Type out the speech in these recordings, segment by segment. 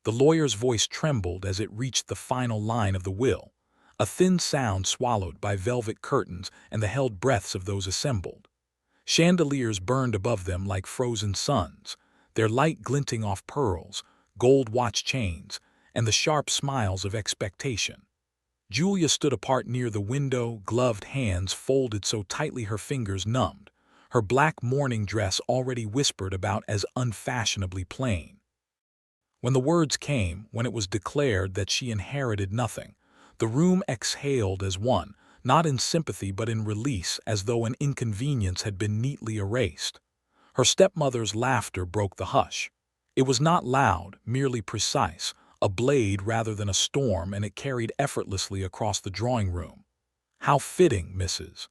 The lawyer's voice trembled as it reached the final line of the will, a thin sound swallowed by velvet curtains and the held breaths of those assembled. Chandeliers burned above them like frozen suns, their light glinting off pearls, gold watch chains, and the sharp smiles of expectation. Julia stood apart near the window, gloved hands folded so tightly her fingers numbed, her black mourning dress already whispered about as unfashionably plain. When the words came, when it was declared that she inherited nothing, the room exhaled as one, not in sympathy but in release, as though an inconvenience had been neatly erased. Her stepmother's laughter broke the hush. It was not loud, merely precise, a blade rather than a storm, and it carried effortlessly across the drawing room. "How fitting, Mrs.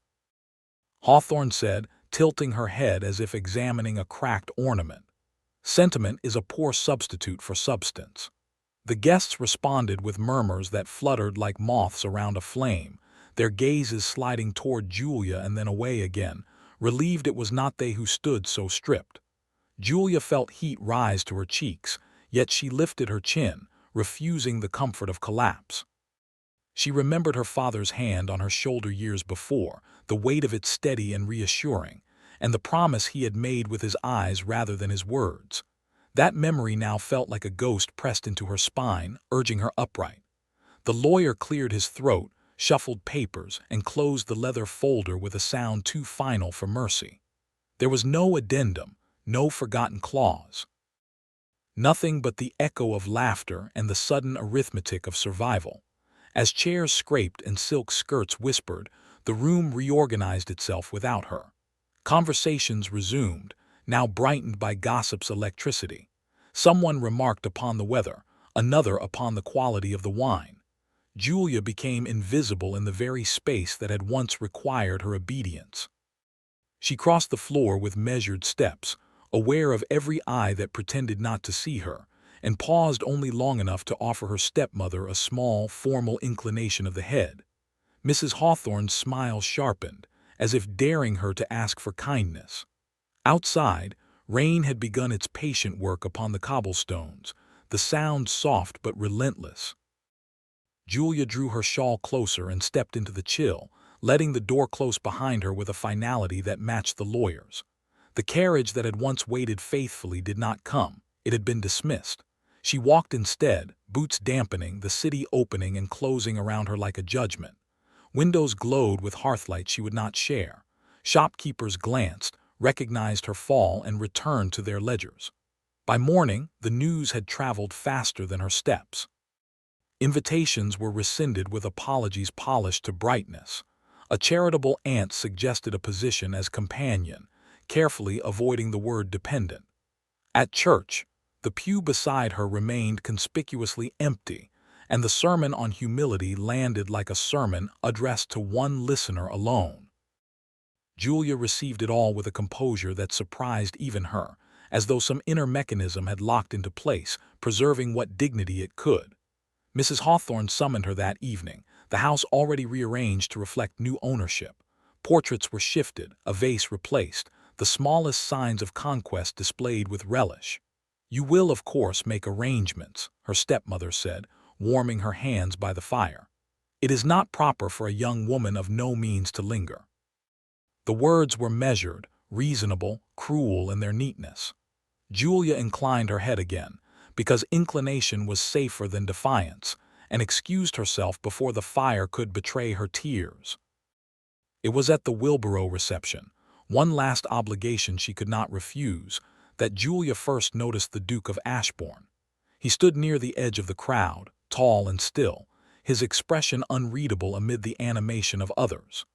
Hawthorne said, tilting her head as if examining a cracked ornament. Sentiment is a poor substitute for substance. The guests responded with murmurs that fluttered like moths around a flame, their gazes sliding toward Julia and then away again, relieved it was not they who stood so stripped. Julia felt heat rise to her cheeks, yet she lifted her chin, refusing the comfort of collapse. She remembered her father's hand on her shoulder years before, the weight of it steady and reassuring, and the promise he had made with his eyes rather than his words. That memory now felt like a ghost pressed into her spine, urging her upright. The lawyer cleared his throat, shuffled papers, and closed the leather folder with a sound too final for mercy. There was no addendum, no forgotten clause. Nothing but the echo of laughter and the sudden arithmetic of survival. As chairs scraped and silk skirts whispered, the room reorganized itself without her. Conversations resumed, now brightened by gossip's electricity. Someone remarked upon the weather, another upon the quality of the wine. Julia became invisible in the very space that had once required her obedience. She crossed the floor with measured steps, aware of every eye that pretended not to see her, and paused only long enough to offer her stepmother a small, formal inclination of the head. Mrs. Hawthorne's smile sharpened, as if daring her to ask for kindness. Outside, rain had begun its patient work upon the cobblestones, the sound soft but relentless. Julia drew her shawl closer and stepped into the chill, letting the door close behind her with a finality that matched the lawyer's. The carriage that had once waited faithfully did not come. It had been dismissed. She walked instead, boots dampening, the city opening and closing around her like a judgment. Windows glowed with hearthlight she would not share. Shopkeepers glanced, recognized her fall, and returned to their ledgers. By morning, the news had traveled faster than her steps. Invitations were rescinded with apologies polished to brightness. A charitable aunt suggested a position as companion, carefully avoiding the word dependent. At church, the pew beside her remained conspicuously empty, and the sermon on humility landed like a sermon addressed to one listener alone. Julia received it all with a composure that surprised even her, as though some inner mechanism had locked into place, preserving what dignity it could. Mrs. Hawthorne summoned her that evening, the house already rearranged to reflect new ownership. Portraits were shifted, a vase replaced, the smallest signs of conquest displayed with relish. "You will, of course, make arrangements," her stepmother said, warming her hands by the fire. "It is not proper for a young woman of no means to linger." The words were measured, reasonable, cruel in their neatness. Julia inclined her head again, because inclination was safer than defiance, and excused herself before the fire could betray her tears. It was at the Wilborough reception, one last obligation she could not refuse, that Julia first noticed the Duke of Ashbourne. He stood near the edge of the crowd, tall and still, his expression unreadable amid the animation of others.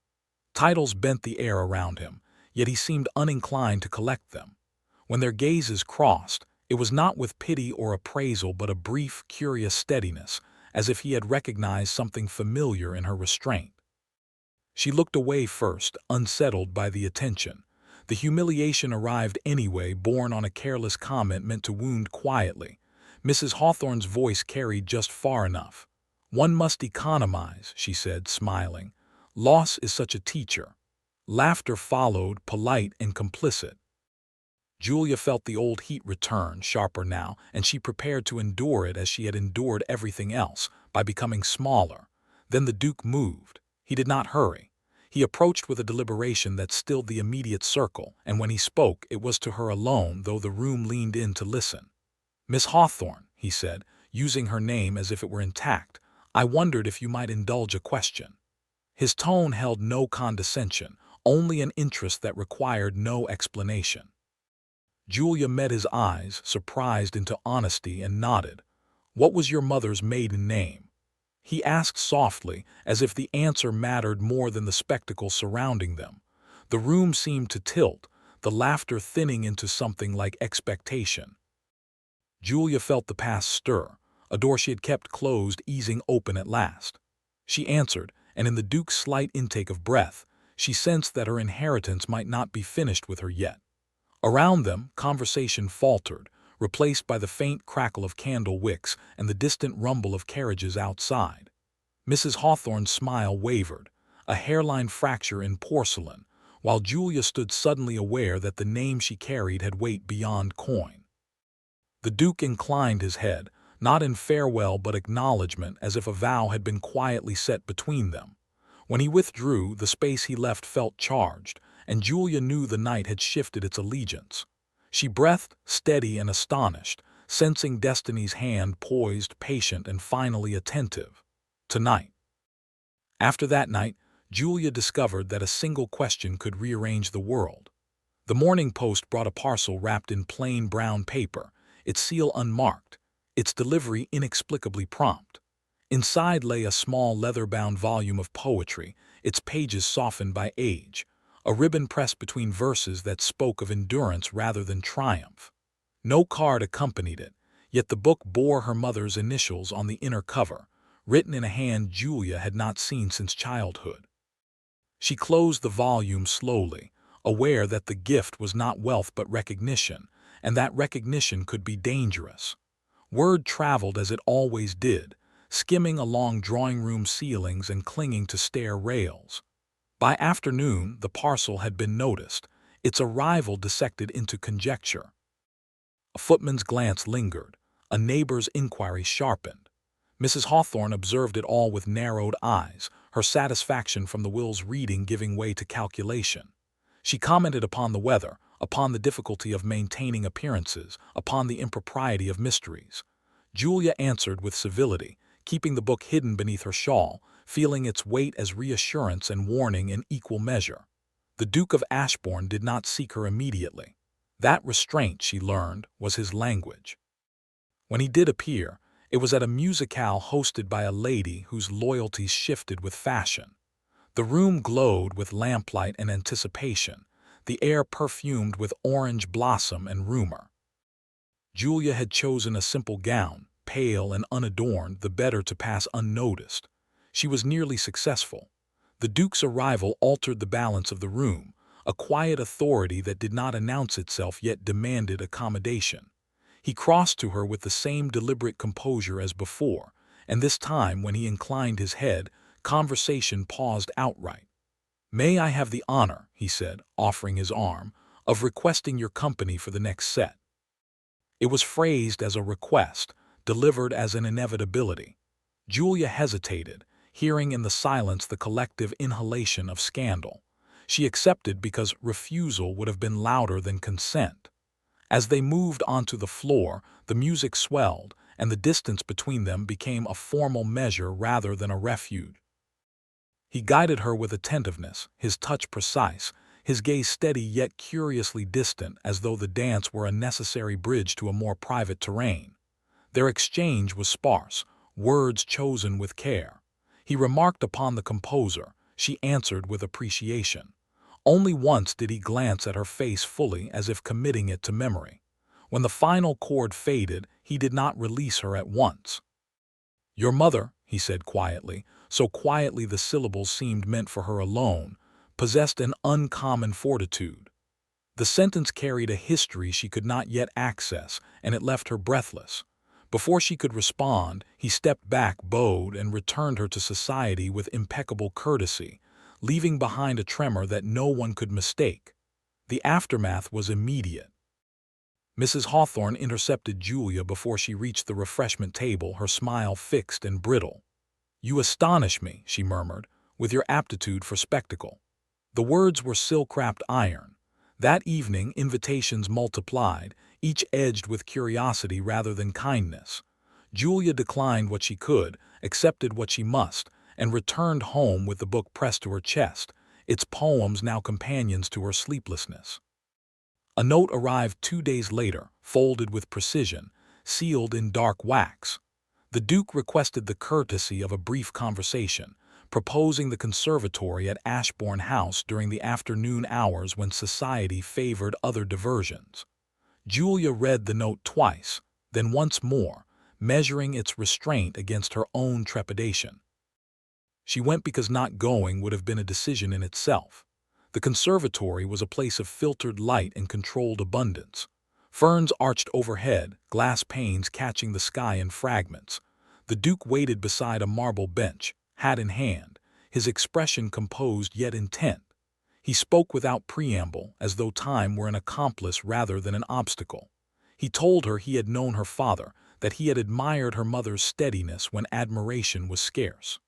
Titles bent the air around him, yet he seemed uninclined to collect them. When their gazes crossed, it was not with pity or appraisal but a brief, curious steadiness, as if he had recognized something familiar in her restraint. She looked away first, unsettled by the attention. The humiliation arrived anyway, borne on a careless comment meant to wound quietly. Mrs. Hawthorne's voice carried just far enough. "One must economize," she said, smiling. "Loss is such a teacher." Laughter followed, polite and complicit. Julia felt the old heat return, sharper now, and she prepared to endure it as she had endured everything else, by becoming smaller. Then the Duke moved. He did not hurry. He approached with a deliberation that stilled the immediate circle, and when he spoke, it was to her alone, though the room leaned in to listen. "Miss Hawthorne," he said, using her name as if it were intact, "I wondered if you might indulge a question." His tone held no condescension, only an interest that required no explanation. Julia met his eyes, surprised into honesty, and nodded. "What was your mother's maiden name?" He asked softly, as if the answer mattered more than the spectacle surrounding them. The room seemed to tilt, the laughter thinning into something like expectation. Julia felt the past stir, a door she had kept closed easing open at last. She answered, and in the Duke's slight intake of breath, she sensed that her inheritance might not be finished with her yet. Around them, conversation faltered, replaced by the faint crackle of candle wicks and the distant rumble of carriages outside. Mrs. Hawthorne's smile wavered, a hairline fracture in porcelain, while Julia stood suddenly aware that the name she carried had weight beyond coin. The Duke inclined his head, not in farewell but acknowledgment, as if a vow had been quietly set between them. When he withdrew, the space he left felt charged, and Julia knew the night had shifted its allegiance. She breathed, steady and astonished, sensing destiny's hand poised, patient, and finally attentive. Tonight. After that night, Julia discovered that a single question could rearrange the world. The Morning Post brought a parcel wrapped in plain brown paper, its seal unmarked, its delivery inexplicably prompt. Inside lay a small leather-bound volume of poetry, its pages softened by age, a ribbon pressed between verses that spoke of endurance rather than triumph. No card accompanied it, yet the book bore her mother's initials on the inner cover, written in a hand Julia had not seen since childhood. She closed the volume slowly, aware that the gift was not wealth but recognition, and that recognition could be dangerous. Word traveled as it always did, skimming along drawing-room ceilings and clinging to stair rails. By afternoon, the parcel had been noticed, its arrival dissected into conjecture. A footman's glance lingered, a neighbor's inquiry sharpened. Mrs. Hawthorne observed it all with narrowed eyes, her satisfaction from the will's reading giving way to calculation. She commented upon the weather, upon the difficulty of maintaining appearances, upon the impropriety of mysteries. Julia answered with civility, keeping the book hidden beneath her shawl, feeling its weight as reassurance and warning in equal measure. The Duke of Ashbourne did not seek her immediately. That restraint, she learned, was his language. When he did appear, it was at a musicale hosted by a lady whose loyalties shifted with fashion. The room glowed with lamplight and anticipation, the air perfumed with orange blossom and rumor. Julia had chosen a simple gown, pale and unadorned, the better to pass unnoticed. She was nearly successful. The Duke's arrival altered the balance of the room, a quiet authority that did not announce itself yet demanded accommodation. He crossed to her with the same deliberate composure as before, and this time, when he inclined his head, conversation paused outright. "May I have the honor," he said, offering his arm, "of requesting your company for the next set?" It was phrased as a request, delivered as an inevitability. Julia hesitated, hearing in the silence the collective inhalation of scandal. She accepted because refusal would have been louder than consent. As they moved onto the floor, the music swelled, and the distance between them became a formal measure rather than a refuge. He guided her with attentiveness, his touch precise, his gaze steady yet curiously distant, as though the dance were a necessary bridge to a more private terrain. Their exchange was sparse, words chosen with care. He remarked upon the composer, she answered with appreciation. Only once did he glance at her face fully, as if committing it to memory. When the final chord faded, he did not release her at once. "Your mother," he said quietly, so quietly the syllables seemed meant for her alone, possessed an uncommon fortitude. The sentence carried a history she could not yet access, and it left her breathless. Before she could respond, he stepped back, bowed, and returned her to society with impeccable courtesy, leaving behind a tremor that no one could mistake. The aftermath was immediate. Mrs. Hawthorne intercepted Julia before she reached the refreshment table, her smile fixed and brittle. "You astonish me," she murmured, "with your aptitude for spectacle." The words were silk-wrapped iron. That evening invitations multiplied, each edged with curiosity rather than kindness. Julia declined what she could, accepted what she must, and returned home with the book pressed to her chest, its poems now companions to her sleeplessness. A note arrived 2 days later, folded with precision, sealed in dark wax. The Duke requested the courtesy of a brief conversation, proposing the conservatory at Ashbourne House during the afternoon hours when society favored other diversions. Julia read the note twice, then once more, measuring its restraint against her own trepidation. She went because not going would have been a decision in itself. The conservatory was a place of filtered light and controlled abundance. Ferns arched overhead, glass panes catching the sky in fragments. The Duke waited beside a marble bench, hat in hand, his expression composed yet intent. He spoke without preamble, as though time were an accomplice rather than an obstacle. He told her he had known her father, that he had admired her mother's steadiness when admiration was scarce.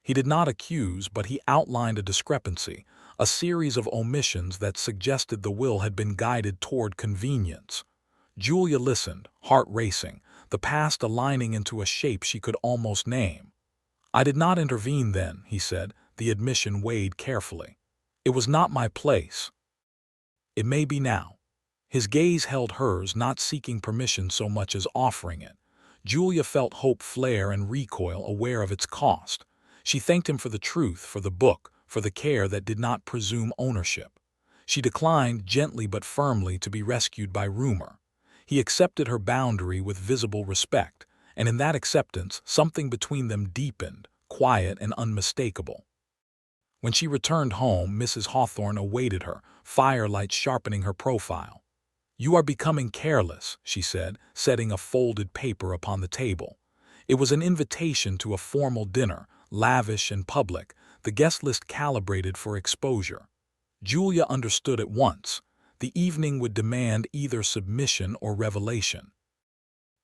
He did not accuse, but he outlined a discrepancy, a series of omissions that suggested the will had been guided toward convenience. Julia listened, heart racing, the past aligning into a shape she could almost name. "I did not intervene then," he said, the admission weighed carefully. "It was not my place. It may be now." His gaze held hers, not seeking permission so much as offering it. Julia felt hope flare and recoil, aware of its cost. She thanked him for the truth, for the book, for the care that did not presume ownership. She declined, gently but firmly, to be rescued by rumor. He accepted her boundary with visible respect, and in that acceptance something between them deepened, quiet and unmistakable. When she returned home, Mrs. Hawthorne awaited her, firelight sharpening her profile. "You are becoming careless," she said, setting a folded paper upon the table. It was an invitation to a formal dinner, lavish and public, the guest list calibrated for exposure. Julia understood at once. The evening would demand either submission or revelation.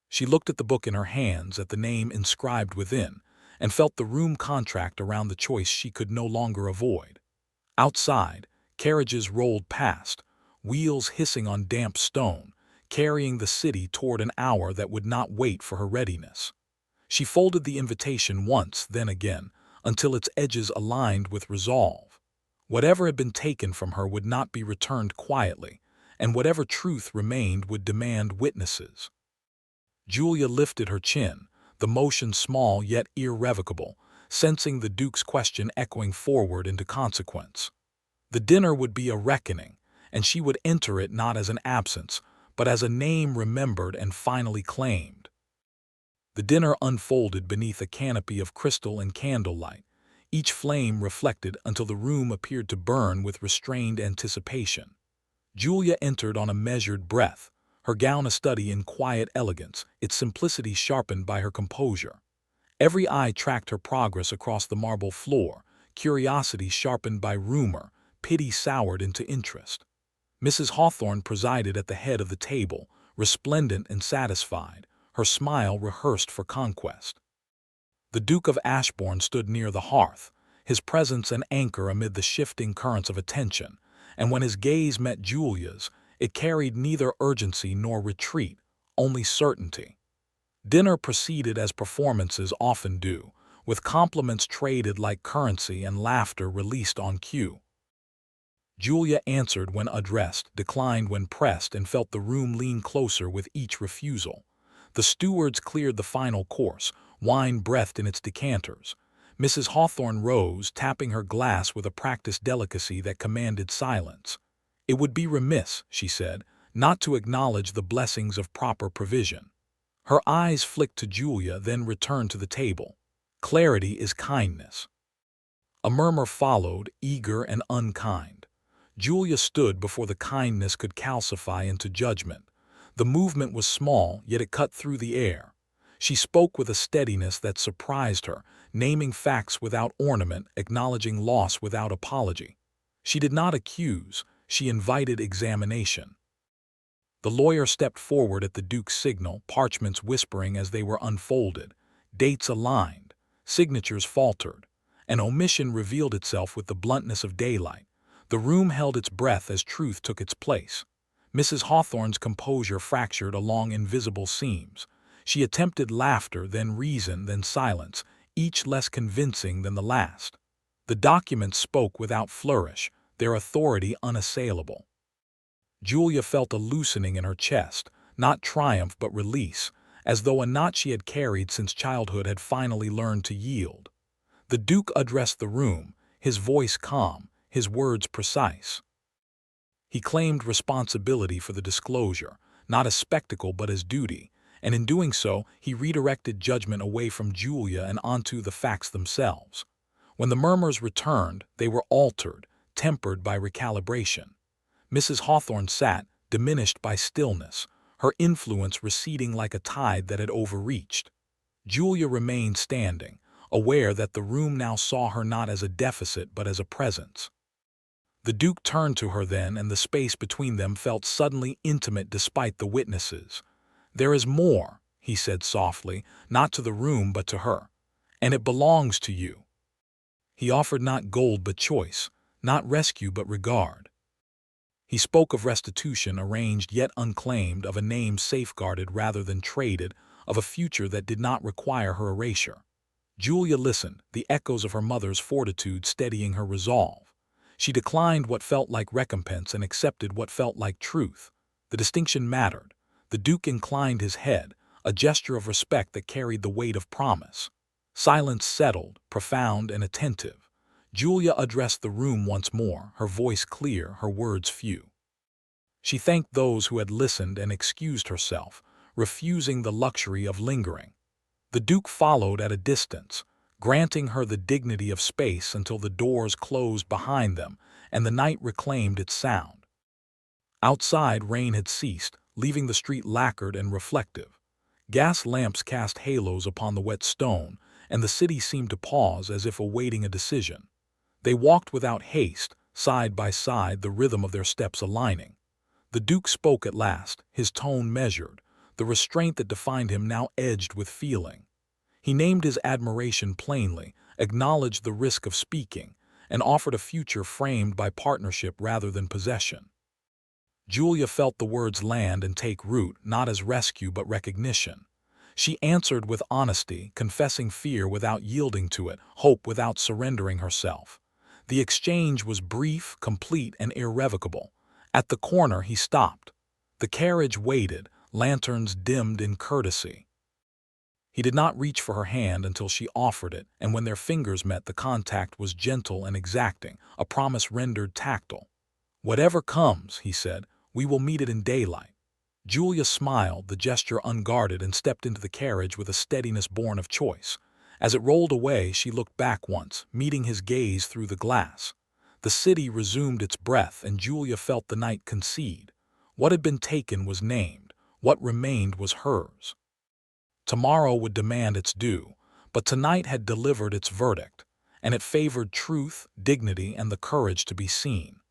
She looked at the book in her hands, at the name inscribed within, and felt the room contract around the choice she could no longer avoid. Outside, carriages rolled past, wheels hissing on damp stone, carrying the city toward an hour that would not wait for her readiness. She folded the invitation once, then again, until its edges aligned with resolve. Whatever had been taken from her would not be returned quietly, and whatever truth remained would demand witnesses. Julia lifted her chin, the motion small yet irrevocable, sensing the Duke's question echoing forward into consequence. The dinner would be a reckoning, and she would enter it not as an absence, but as a name remembered and finally claimed. The dinner unfolded beneath a canopy of crystal and candlelight, each flame reflected until the room appeared to burn with restrained anticipation. Julia entered on a measured breath, her gown a study in quiet elegance, its simplicity sharpened by her composure. Every eye tracked her progress across the marble floor, curiosity sharpened by rumor, pity soured into interest. Mrs. Hawthorne presided at the head of the table, resplendent and satisfied, her smile rehearsed for conquest. The Duke of Ashbourne stood near the hearth, his presence an anchor amid the shifting currents of attention, and when his gaze met Julia's, it carried neither urgency nor retreat, only certainty. Dinner proceeded as performances often do, with compliments traded like currency and laughter released on cue. Julia answered when addressed, declined when pressed, and felt the room lean closer with each refusal. The stewards cleared the final course, wine breathed in its decanters. Mrs. Hawthorne rose, tapping her glass with a practiced delicacy that commanded silence. "It would be remiss," she said, "not to acknowledge the blessings of proper provision." Her eyes flicked to Julia, then returned to the table. "Clarity is kindness." A murmur followed, eager and unkind. Julia stood before the kindness could calcify into judgment. The movement was small, yet it cut through the air. She spoke with a steadiness that surprised her, naming facts without ornament, acknowledging loss without apology. She did not accuse, she invited examination. The lawyer stepped forward at the Duke's signal, parchments whispering as they were unfolded. Dates aligned, signatures faltered. An omission revealed itself with the bluntness of daylight. The room held its breath as truth took its place. Mrs. Hawthorne's composure fractured along invisible seams. She attempted laughter, then reason, then silence, each less convincing than the last. The documents spoke without flourish, their authority unassailable. Julia felt a loosening in her chest, not triumph but release, as though a knot she had carried since childhood had finally learned to yield. The Duke addressed the room, his voice calm, his words precise. He claimed responsibility for the disclosure, not as spectacle but as duty, and in doing so, he redirected judgment away from Julia and onto the facts themselves. When the murmurs returned, they were altered, tempered by recalibration. Mrs. Hawthorne sat, diminished by stillness, her influence receding like a tide that had overreached. Julia remained standing, aware that the room now saw her not as a deficit but as a presence. The Duke turned to her then, and the space between them felt suddenly intimate despite the witnesses. "There is more," he said softly, "not to the room but to her. And it belongs to you." He offered not gold but choice, not rescue but regard. He spoke of restitution arranged yet unclaimed, of a name safeguarded rather than traded, of a future that did not require her erasure. Julia listened, the echoes of her mother's fortitude steadying her resolve. She declined what felt like recompense and accepted what felt like truth. The distinction mattered. The Duke inclined his head, a gesture of respect that carried the weight of promise. Silence settled, profound and attentive. Julia addressed the room once more, her voice clear, her words few. She thanked those who had listened and excused herself, refusing the luxury of lingering. The Duke followed at a distance, granting her the dignity of space until the doors closed behind them and the night reclaimed its sound. Outside, rain had ceased, leaving the street lacquered and reflective. Gas lamps cast halos upon the wet stone, and the city seemed to pause as if awaiting a decision. They walked without haste, side by side, the rhythm of their steps aligning. The Duke spoke at last, his tone measured, the restraint that defined him now edged with feeling. He named his admiration plainly, acknowledged the risk of speaking, and offered a future framed by partnership rather than possession. Julia felt the words land and take root, not as rescue but recognition. She answered with honesty, confessing fear without yielding to it, hope without surrendering herself. The exchange was brief, complete, and irrevocable. At the corner he stopped. The carriage waited, lanterns dimmed in courtesy. He did not reach for her hand until she offered it, and when their fingers met, the contact was gentle and exacting, a promise rendered tactile. "Whatever comes," he said, "we will meet it in daylight." Julia smiled, the gesture unguarded, and stepped into the carriage with a steadiness born of choice. As it rolled away, she looked back once, meeting his gaze through the glass. The city resumed its breath, and Julia felt the night concede. What had been taken was named. What remained was hers. Tomorrow would demand its due, but tonight had delivered its verdict, and it favored truth, dignity, and the courage to be seen.